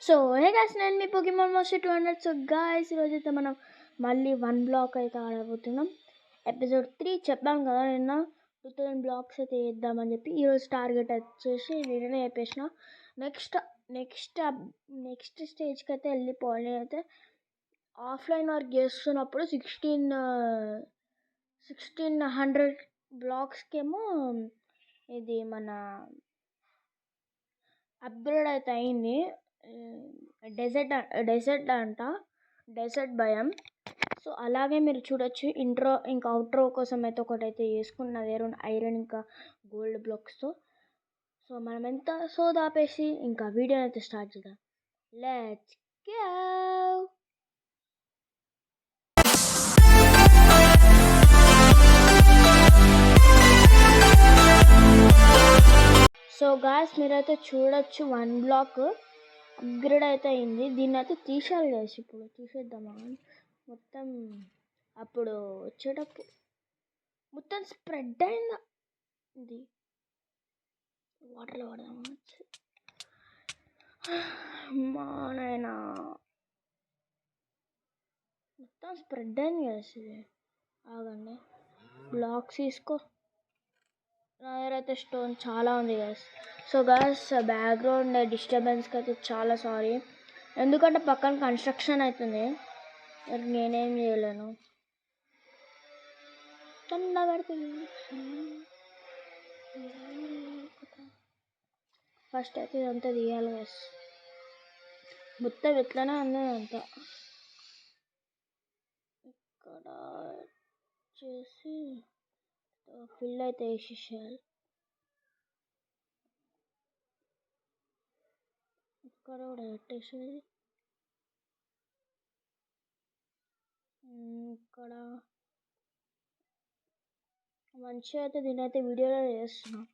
So hey guys, నేను మీ Pokemon master 200. So guys, ఈరోజైతే మనం మళ్ళీ 1 బ్లాక్ అయితే ఆడబోతున్నాం. ఎపిసోడ్ 3 చెప్పాను కదా నిన్న 2000 బ్లాక్స్ అయితే వేద్దామని చెప్పి. ఈరోజు టార్గెట్ వచ్చేసి నేనే చెప్పేసిన. నెక్స్ట్ నెక్స్ట్ స్టేజ్కి అయితే వెళ్ళిపోవాలి. నేనైతే ఆఫ్లైన్ వర్క్ చేస్తున్నప్పుడు 1600 బ్లాక్స్కేమో ఇది మన అప్గ్రేడ్ అయితే అయింది. డెజర్ట్ అంట, డెజర్ట్ భయం. సో అలాగే మీరు చూడొచ్చు. ఇంట్రో ఇంకా అవుట్రో కోసం అయితే ఒకటైతే వేసుకున్న వేరే ఐరన్ ఇంకా గోల్డ్ బ్లాక్స్తో. సో మనం ఎంత సోదాపేసి ఇంకా వీడియో అయితే స్టార్ట్ చేద్దాం. Let's go. సో గాయ్స్, మీరైతే చూడొచ్చు 1 బ్లాక్ అప్గ్రేడ్ అయితే అయింది. దీన్ని అయితే తీసేయాలి గాయ్స్. ఇప్పుడు తీసేద్దామా మొత్తం. అప్పుడు వచ్చేటప్పుడు మొత్తం స్ప్రెడ్ అయిందా ఇది. వాటర్లో పడదామా మా నాయనా, మొత్తం స్ప్రెడ్ అయింది గాయ్స్. ఇది ఆగండి, బ్లాక్స్ తీసుకో. నా దగ్గర అయితే స్టోన్ చాలా ఉంది గాయ్స్. సో గాయ్స్, బ్యాక్గ్రౌండ్ డిస్టర్బెన్స్కి అయితే చాలా సారీ. ఎందుకంటే పక్కన కన్స్ట్రక్షన్ అవుతుంది, నేనేం చేయలేను. ఫస్ట్ అయితే ఇదంతా తీయాలి గాయ్స్. మొత్తం ఎట్లనే ఉంది అంతా. ఇక్కడ చేసి ఫిల్ అయితే వేసేసేయాలి. ఇక్కడ కూడా పెట్టేసేది. ఇక్కడ మంచిగా అయితే దీని అయితే వీడియోలో చేస్తున్నాం.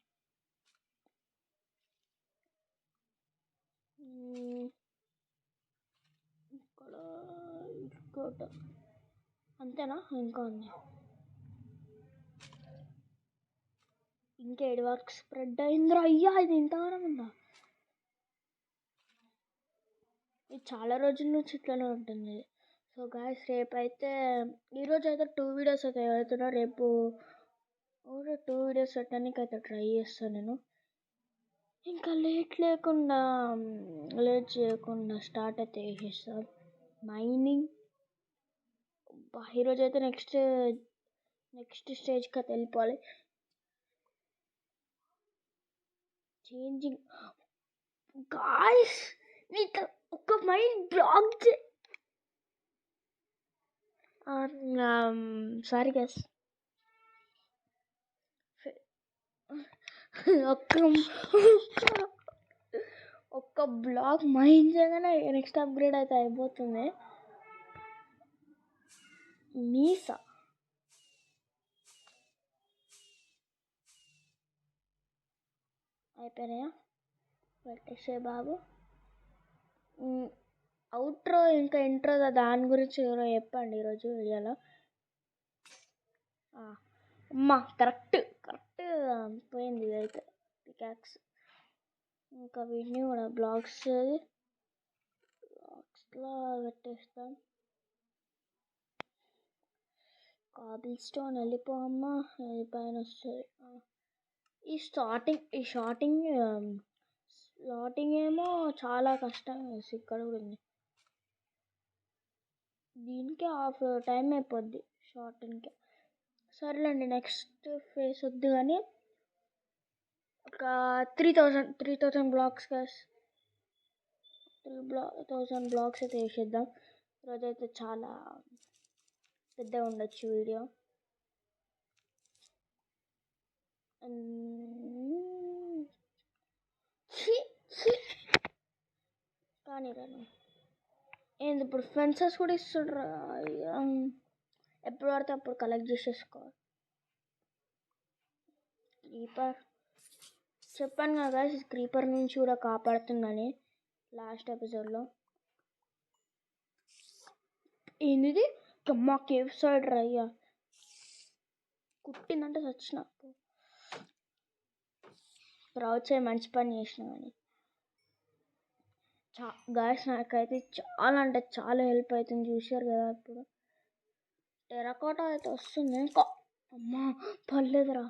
ఇక్కడ ఇంకోట అంతేనా, ఇంకా ఉంది. ఇంకా 7 వరకు స్ప్రెడ్ అయిందిరా. అయ్యా, ఇది ఇంతగానం ఉందా? ఇది చాలా రోజుల నుంచి ఇట్లనే ఉంటుంది. సో గాయ్స్, రేపు అయితే ఈరోజు అయితే 2 వీడియోస్ అయితే వెళ్తున్నా. రేపు 2 వీడియోస్ పెట్టడానికి అయితే ట్రై చేస్తాను నేను. ఇంకా లేట్ చేయకుండా స్టార్ట్ అయితే చేసేస్తాం మైనింగ్. ఈరోజు అయితే నెక్స్ట్ స్టేజ్కి అయితే వెళ్ళిపోవాలి. చేంజింగ్ గాయ్స్, నీకు ఒక మైండ్ బ్లాక్ సారీ గైస్. ఒక్క బ్లాక్ మైండ్ చేయగానే నెక్స్ట్ అప్గ్రేడ్ అయితే అయిపోతుంది. మీసా అయిపోయినాయా? పెట్టేసే బాబు. అవుట్రో ఇంకా ఇంట్రో దాని గురించి ఎవరో చెప్పండి ఈరోజు వీడియోలో. అమ్మా, కరెక్ట్ పోయింది ఇదైతే పికాక్స్. ఇంకా వీటిని కూడా బ్లాక్స్లో పెట్టేస్తాం. కాబుల్ స్టోన్ వెళ్ళిపో అమ్మా, పైన వస్తుంది. ఈ స్లాటింగ్ ఏమో చాలా కష్టం. ఇక్కడ కూడా ఉంది. దీనికి హాఫ్ టైం అయిపోద్ది షార్టింగ్కి. సర్లేండి, నెక్స్ట్ ఫేస్ వద్దు కానీ ఒక 3000 బ్లాక్స్ గాస్. 3000 బ్లాక్స్ అయితే వేసేద్దాం. ఈరోజైతే చాలా పెద్దగా ఉండొచ్చు వీడియో. కానీ ఏంది ఇప్పుడు ఫెన్సెస్ కూడా ఇస్తుండ్రా. ఎప్పుడు పడితే అప్పుడు కలెక్ట్ చేసేసుకోవాలి. క్రీపర్ చెప్పాను కదా, క్రీపర్ నుంచి కూడా కాపాడుతుందని లాస్ట్ ఎపిసోడ్లో. ఏంది మా కేవ్ సైడ్ రయ్యా, కుట్టిందంటే చచ్చిన. ప్రౌడ్ చేయి, మంచి పని చేసిన. కానీ గాయస్ నాకైతే చాలా అంటే చాలా హెల్ప్ అవుతుంది. చూసారు కదా ఇప్పుడు టెరకోటా అయితే వస్తుంది. ఇంకా అమ్మా పర్లేదురా.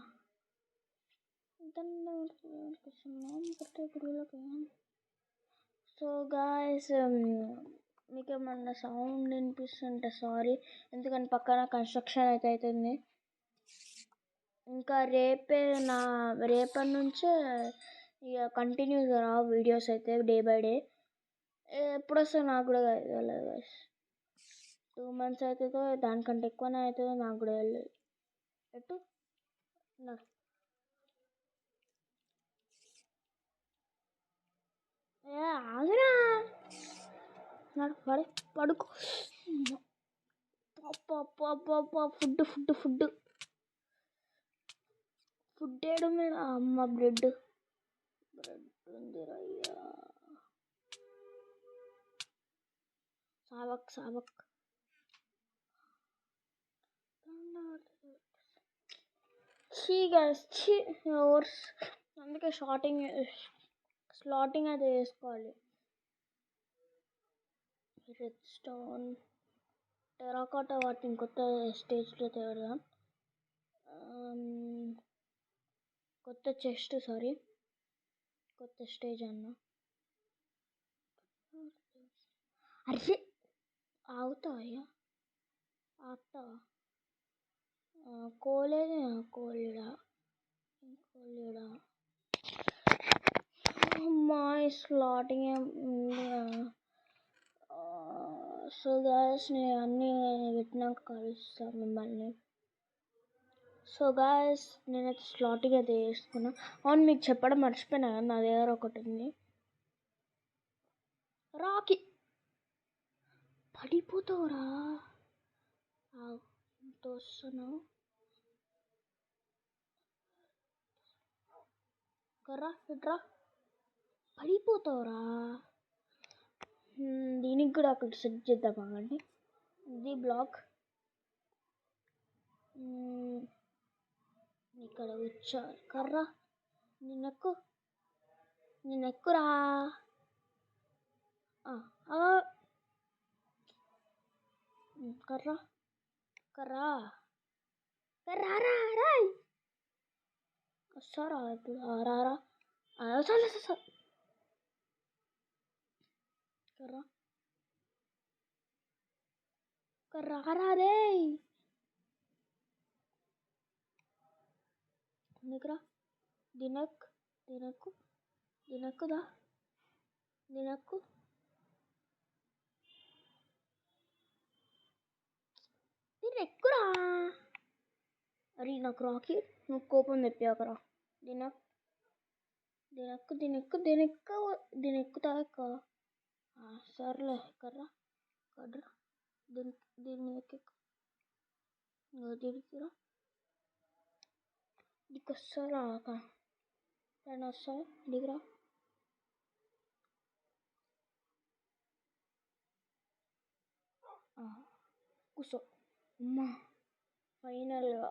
సో గాయస్ మీకు ఏమన్నా సౌండ్ వినిపిస్తుంటే సారీ, ఎందుకంటే పక్కన కన్స్ట్రక్షన్ అయితే అవుతుంది. ఇంకా రేపటి నుంచే ఇక కంటిన్యూగా రా వీడియోస్ అయితే డే బై డే. ఎప్పుడు వస్తాయి నాకు కూడా తెలియదు గైస్. 2 months అవుతుందో దానికంటే ఎక్కువనే అవుతుందో నాకు కూడా తెలియదు. ఎటు ఆగరా నాకు పడుకో. ఫుడ్ ఫుడ్ ఫుడ్ ఫుడ్ వేయడం మీద అమ్మ బ్రెడ్ ఉంది అయ్యా. సాబక్ అందుకే స్లాటింగ్ అయితే వేసుకోవాలి. రెడ్ స్టోన్ టెరాకోటా వాటిని కొత్త స్టేజ్లో తేవడం, కొత్త స్టేజ్ అన్న. అరే ఆగుతావయ్యా, ఆగుతావా? కోలేడా అమ్మా స్లాటింగ్ సో గాయస్ నేను అన్నీ పెట్టినాక కలుస్తాను మిమ్మల్ని. సో గాయస్ నేనైతే స్లాటింగ్ అయితే వేసుకున్నా. అవును మీకు చెప్పడం మర్చిపోయినా కదా, నా దగ్గర ఒకటి ఉంది. రాకి పడిపోతావురా, వస్తున్నావు కర్రా ఇట్రా, పడిపోతావురా. దీనికి కూడా అక్కడ సెట్ చేద్దాం అండి. ఇది బ్లాక్ ఇక్కడ కూర్చో. కర్రా నిన్నెక్కురా. కర్రా వస్తారా ఇప్పుడు? రారా కర్రా రే నీకురా. దినక్కు ఎక్కురా. అరే నాకు రాకి నువ్వు కోపం తెప్పాకరా. దీనెక్కుతా ఎక్క. సర్లే కర్రా దీన్ని ఎక్కెక్కు. దీనికిరా నీకు వస్తారా? నేను వస్తా దిగురా. కూర్చో అమ్మా. ఫైనల్గా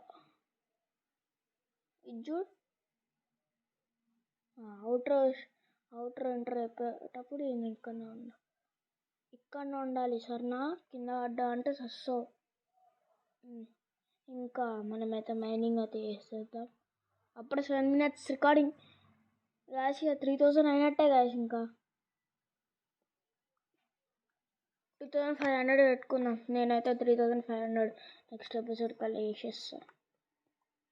ఇది చూడు. అవుటర్ ఎంటర్ అయిపోయేటప్పుడు ఇక్కడనే ఉండాలి సరేనా. కింద పడ్డా అంటే సస్తావు. ఇంకా మనమైతే మైనింగ్ అయితే చేసేద్దాం. అప్పుడు 7 minutes రికార్డింగ్ గాయస్. ఇక 3000 అయినట్టే గాయస్. ఇంకా 2500 పెట్టుకుందాం. నేనైతే 3500 నెక్స్ట్ ఎపిసోడ్ కల్లా చేసేస్తాను.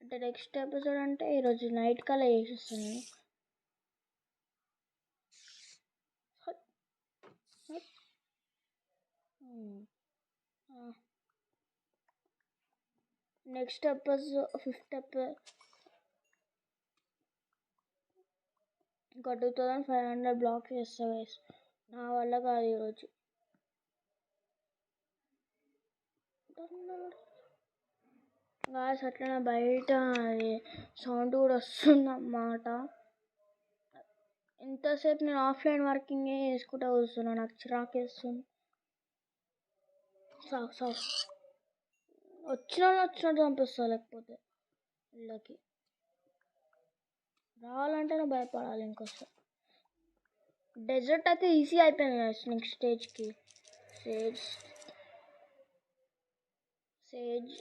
అంటే నెక్స్ట్ ఎపిసోడ్ అంటే ఈరోజు నైట్ కల్లా చేసేస్తాను నేను. నెక్స్ట్ ఎపిసోడ్ 5th ఇంకా 2500 బ్లాక్ చేస్తా గైస్. నా వల్ల కాదు ఈరోజు. గాయస్ అట్లనే బయట సౌండ్ కూడా వస్తుందన్నమాట. ఎంతసేపు నేను ఆఫ్లైన్ వర్కింగ్ చేసుకుంటా కూర్చున్నాను. నాకు చిరాకేస్తుంది. వచ్చినట్టు పంపిస్తా, లేకపోతే వీళ్ళకి రావాలంటేనే భయపడాలి. ఇంకోసారి డెజర్ట్ అయితే ఈజీ అయిపోయింది గైస్. నెక్స్ట్ స్టేజ్కి సేజ్ సేజ్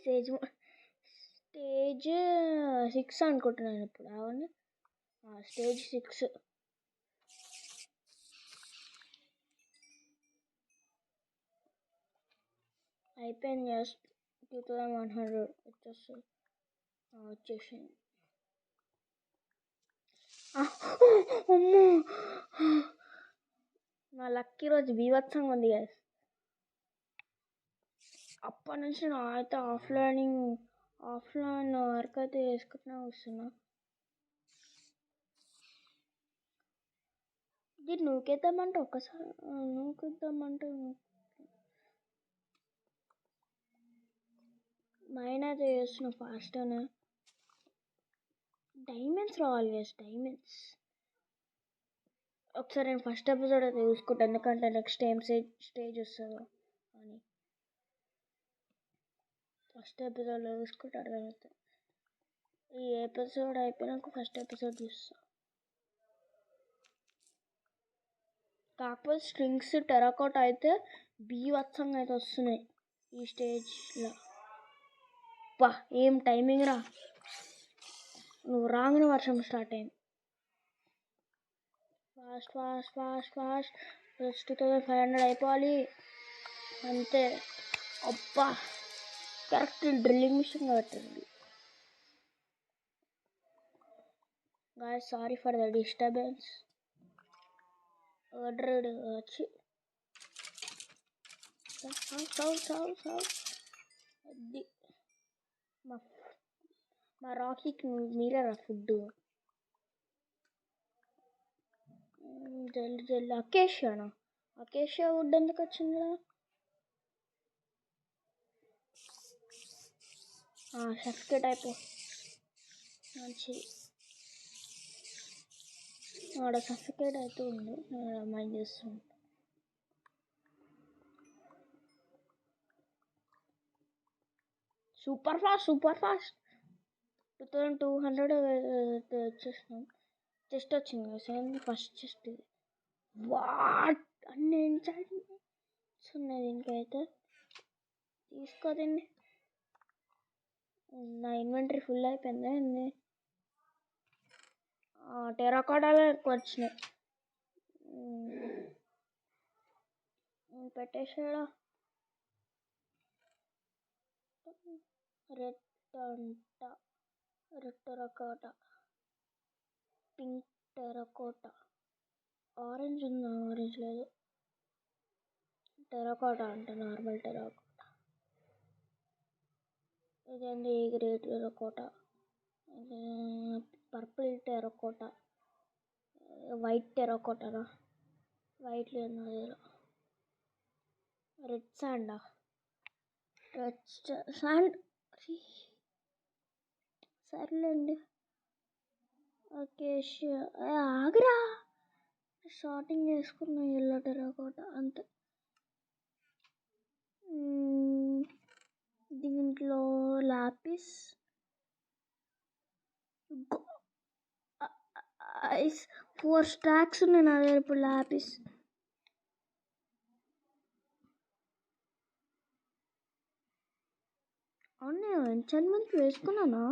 సేజ్ స్టేజ్ 6 అనుకుంటున్నాను ఇప్పుడు. అవును, స్టేజ్ 6 అయిపోయింది. జస్ట్ 2100 వచ్చేస్తుంది. వచ్చేసింది. అమ్మో, నా లక్కీ రోజు బీభత్సంగా ఉంది గైస్. అప్పటి నుంచి నా అయితే ఆఫ్లైన్ వర్క్ అయితే చేసుకుంటూనే వస్తున్నా. ఇది నూకేద్దామంటే ఒక్కసారి నూకేద్దామంటే మైన్ అయితే చేస్తున్నా ఫాస్ట్గానే. డైమండ్స్ రావాలి గైస్, డైమండ్స్. ఒకసారి నేను ఫస్ట్ ఎపిసోడ్ అయితే చూసుకుంటాను, ఎందుకంటే నెక్స్ట్ ఏం స్టేజ్ వస్తుందో అని. ఫస్ట్ ఎపిసోడ్లో చూసుకుంటే అర్థమవుతుంది. ఈ ఎపిసోడ్ అయిపోయినాక ఫస్ట్ ఎపిసోడ్ చూస్తా. కాకపోతే స్ట్రింగ్స్ టెరాకోట అయితే బీభత్సంగా అయితే వస్తున్నాయి ఈ స్టేజ్లో. వా, ఏం టైమింగ్ రా, నువ్వు రాగానే వర్షం స్టార్ట్ అయింది. ఫాస్ట్ ఫాస్ట్ ఫాస్ట్ ఫాస్ట్ 2500 అయిపోవాలి అంతే. అబ్బా, కరెక్ట్ డ్రిల్లింగ్ మిషన్ పెట్టండి. Guys, sorry for the disturbance. Order వచ్చి అది మా రాకీకి మీరే రా ఫుడ్. జల్ది జల్ది. అకేషియా వుడ్ ఎందుకు వచ్చిందిరా? సఫికేట్ అయిపో. మంచిది. ఆడ సఫికేట్ అవుతూ ఉంది, మైండ్ చేస్తుంది. సూపర్ ఫాస్ట్ 2200 వచ్చేసినాం. చెస్ట్ వచ్చింది కదా, ఫస్ట్ చెస్ట్. ఇది వాట్ అన్ని ఎంచాంట్స్ ఉన్నాయి దీనికైతే. తీసుకోదండి, నా ఇన్వెంటరీ ఫుల్ అయిపోయింది. టెరాకోటాలో ఎక్కువ వచ్చినాయి. పెట్టేసాడా. Red terracotta, pink terracotta, orange ఉందా? ఆరెంజ్ లేదు. టెరాకోటా అంటే నార్మల్ టెరాకోటా. ఇదేంటి grey terracotta, purple terracotta, white టెరాకోటానా? వైట్ లేదు. రెడ్ శాండా? రెడ్ శాండ్ సర్లేండి. అకేషియా ఆగ్రా షార్టింగ్ చేసుకున్న ఎల్లో టెరాకోటా అంతే. దీంట్లో లాపిస్ 4 స్టాక్స్ ఉన్నాయి నా దగ్గర ఇప్పుడు లాపిస్. అవును, ఎంచాన్మెంట్ వేసుకున్నానా?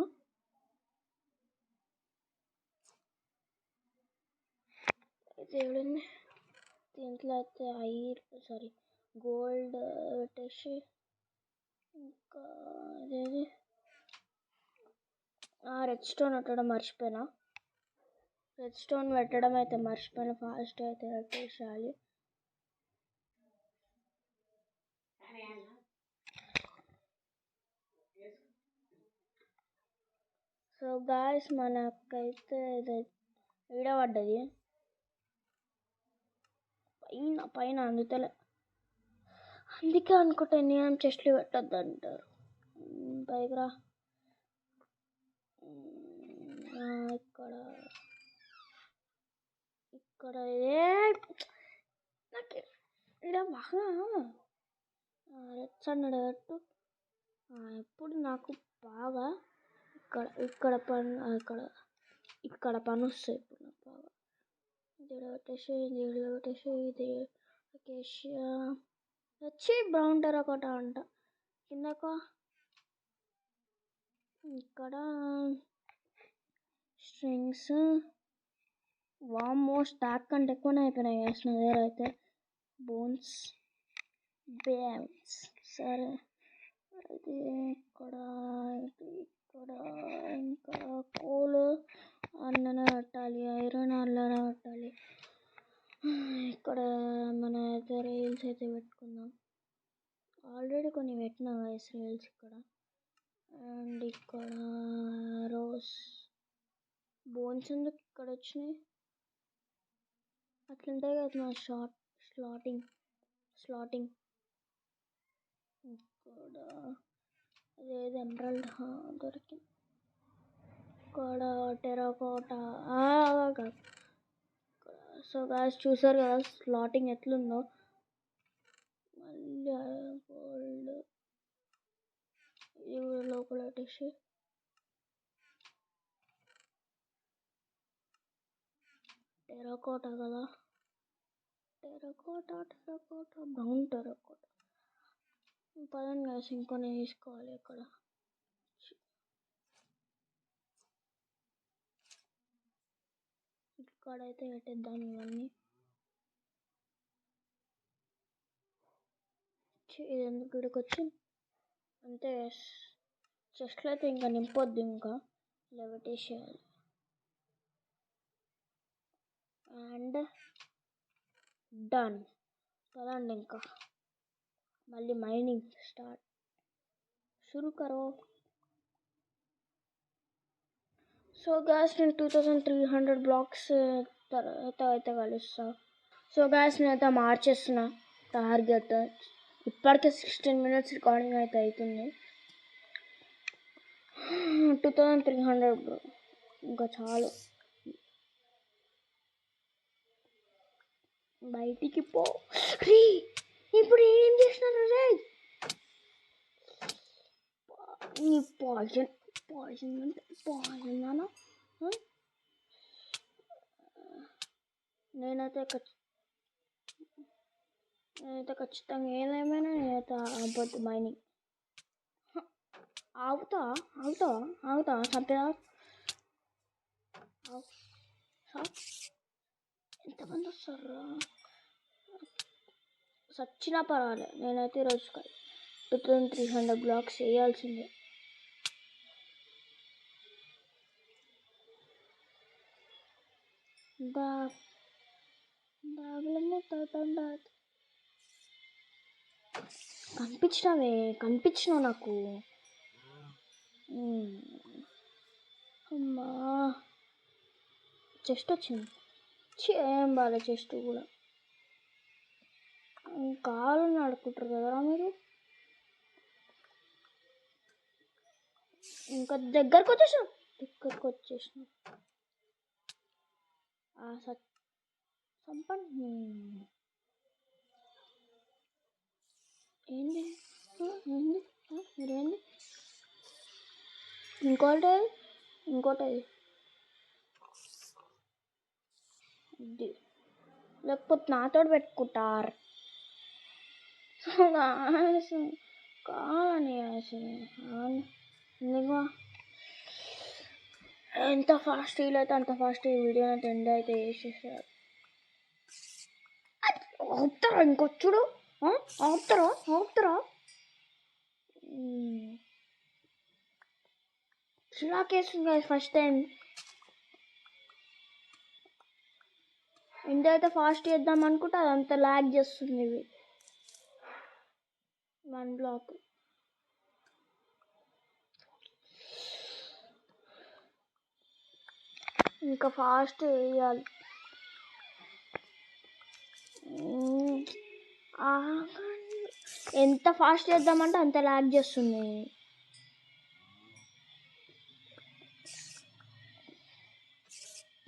దేవుడండి, దీంట్లో అయితే గోల్డ్ పెట్టేసి, ఇంకా అదేది రెడ్ స్టోన్ పెట్టడం అయితే మర్చిపోయినా. ఫాస్ట్ అయితే పెట్టేసేయాలి. సో గాయస్, మనకైతే వీడియో పడ్డది పైన అందుతలే, అందుకే అనుకుంటా నేను చెస్ట్లు పెట్టద్దు అంటారు. పైకి రా. ఇక్కడ నాకు ఇక్కడ బాగా రెడ్స్ అన్నట్టు ఎప్పుడు నాకు బాగా ఇక్కడ పని వస్తాయి ఇప్పుడు నాకు బాగా. దీనిలో పెట్టేసి దీనిలో పెట్టేసి ఇది అకేషియా వచ్చి బ్రౌన్ టెర్రకోటా అంట. కిందక ఇక్కడ స్ట్రింగ్స్ వామ్మో స్టాక్ కంటే ఎక్కువనే అయిపోయినాయి నా దగ్గర అయితే. బోన్స్ సరే అది ఇక్కడ ఇక్కడ ఇంకా కోల్ అన్ననే పెట్టాలి, ఐరన్ అల్లనే పెట్టాలి. ఇక్కడ మన అయితే రైల్స్ అయితే పెట్టుకుందాం. ఆల్రెడీ కొన్ని పెట్టినా రైల్స్ ఇక్కడ. అండ్ ఇక్కడ రోస్ బోన్స్ ఎందుకు ఇక్కడ వచ్చినాయి? అట్లుంటాయి కదా మన స్లాటింగ్. ఇక్కడ అదేది ఎమరాల్డ్ దొరికింది. ఇక్కడ టెరాకోటా. సో గాయ్స్ చూసారు కదా స్లాటింగ్ ఎట్లుందో. మళ్ళీ గోల్డ్ ఇది కూడా లోపల పెట్టేసి టెరాకోటా కదా, టెరాకోటా బ్రౌన్ టెరాకోటా. పదండి గాయ్స్ ఇంకొన్ని తీసుకోవాలి. ఇక్కడ ఇక్కడైతే పెట్టేద్దాం ఇవన్నీ. ఇది ఎందుకు ఇక్కడికి వచ్చి అంతే. చెస్ట్లో అయితే ఇంకా నింపొద్దు, ఇంకా ఇలా పెట్టేసేయాలి. And done. పదండి ఇంకా మళ్ళీ మైనింగ్ స్టార్ట్ షురూ కరో. సో గాయ్స్ నేను 2300 బ్లాక్స్ తర్వాత అయితే కలుస్తా. సో గాయ్స్ నేనైతే మార్చేస్తున్నా టార్గెట్. ఇప్పటికే 16 minutes రికార్డింగ్ అయితే అవుతుంది. 2300 బ్రో, ఇంకా చాలు. బయటికి పో. ఇప్పుడు ఏం చేసినారు రే? ఈ పాయిజన్ అనా? నేనైతే ఖచ్చితంగా ఏదేమైనా నేనైతే అవ్వద్దు మైనింగ్. ఆగుతా చంపేదా? ఎంతమంది వస్తారా? సచ్చినా పర్వాలేదు, నేనైతే ఈరోజు 2300 బ్లాక్స్ వేయాల్సిందే. కనిపించినావు నాకు. అమ్మా చెస్ట్ వచ్చింది. ఏం బాగాలే చెస్ట్ కూడా. కావాలని ఆడుకుంటారు కదరా మీరు. ఇంకా దగ్గరకు వచ్చేసిన సంపండి. ఏంది మీరేంది? ఇంకోటి లేకపోతే నాతో పెట్టుకుంటారు కావాలని. ఎందుకు ఎంత ఫాస్ట్ వీలైతే అంత ఫాస్ట్ ఈ వీడియోని అయితే ఎండ్ అయితే చేసేసారు. ఆపుతారా ఇంకొచ్చుడు? ఆపుతారా? చిరాకేస్తుంది ఫస్ట్ టైం. ఎంత అయితే ఫాస్ట్ చేద్దాం అనుకుంటే అది అంత ల్యాగ్ చేస్తుంది. ఇవి 1 బ్లాక్ ఇంకా ఫాస్ట్ వేయాలి. ఎంత ఫాస్ట్ చేద్దామంటే అంత ల్యాగ్ చేస్తుంది.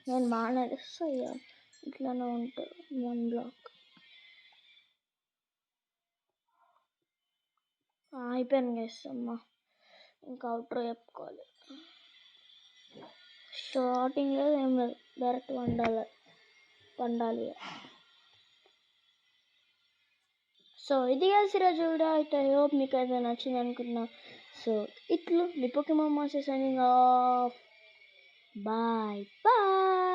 నేను మానేస్తా ఇట్లానే ఉంటుంది 1 బ్లాక్. అయిపోయాను చేస్తామ్మా. ఇంకా అవుట్రో చెప్పుకోవాలి. స్టార్టింగ్ లేదు ఏం లేదు, డైరెక్ట్ $1. పండాలి. సో ఇది guys ఈరోజు వీడియో అయితే. ఐ హోప్ మీకు అయితే నచ్చింది అనుకుంటున్నా. సో ఇట్లు మీ Pokemon master signing off. Bye bye.